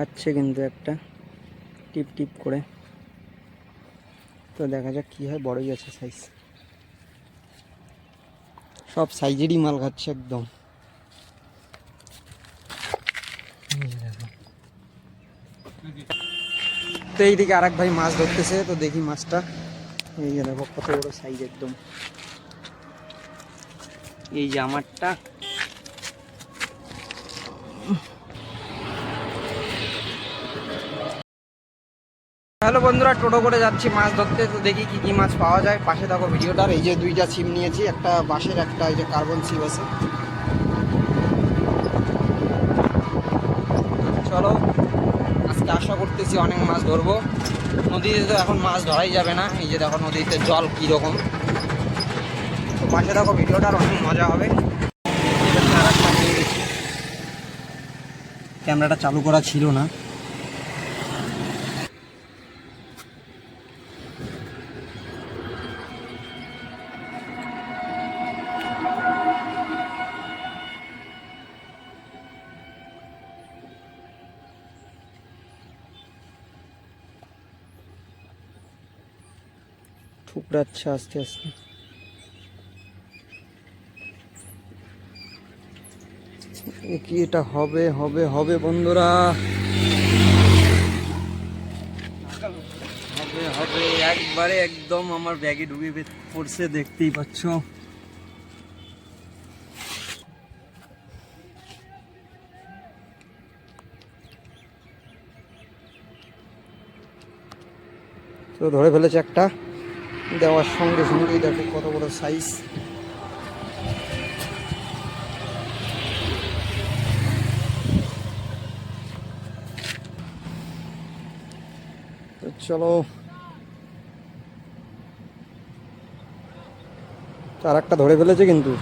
খাচ্ছে কিন্তু একটা টিপ টিপ করে। তো দেখা যাক কি হয়, বড়ই আছে সাইজ, সব সাইজেরই মাল খাচ্ছে একদম। তো এইদিকে আর এক ভাই মাছ ধরতেছে, তো দেখি মাছটা। এই যে দেখো কত বড় সাইজ একদম, এই যে আমারটা। হ্যালো বন্ধুরা, টোটো করে যাচ্ছি মাছ ধরতে, তো দেখি কি কি মাছ পাওয়া যায়। পাশে দেখো ভিডিওটার, এই যে দুইটা ছিপ নিয়েছি, একটা বাঁশের, একটা এই যে কার্বন ছিপ আছে। চলো, আজকে আশা করতেছি অনেক মাছ ধরবো। নদীতে তো এখন মাছ ধরাই যাবে না, এই যে দেখো নদীতে জল কীরকম। তো পাশে দেখো ভিডিওটার, অনেক মজা হবে। ক্যামেরাটা চালু করা ছিল না। ঠুকরাচ্ছে আস্তে আস্তে। কি এটা হবে হবে হবে বন্ধুরা, হবে হবে একবারে একদম আমার ব্যাগে ঢুকে পড়ছে, দেখতেই পাচ্ছ। তো ধরে ফেলেছে একটা, দেওয়ার সঙ্গে সঙ্গেই দেখো কত বড় সাইজ। তো চলো, আর একটা ধরে ফেলেছে কিন্তু।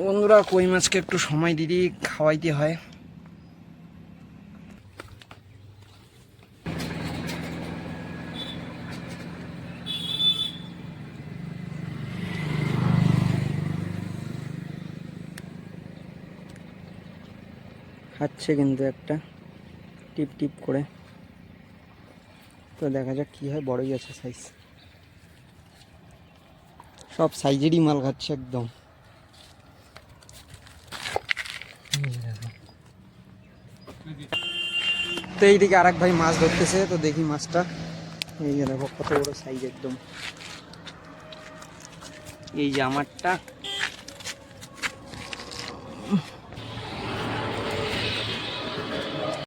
বন্ধুরা, কই মাছকে একটু সময় দিদি খাওয়াইতে হয়। খাচ্ছে কিন্তু একটা টিপ টিপ করে। তো দেখা যাক কি হয়, বড়ই আছে সাইজ, সব সাইজেরই মাল খাচ্ছে একদম। তো এইদিকে আর এক ভাই মাছ ধরতেছে, তো দেখি মাছটা। এই যে দেখো কত বড় সাইজ একদম, এই যে আমারটা।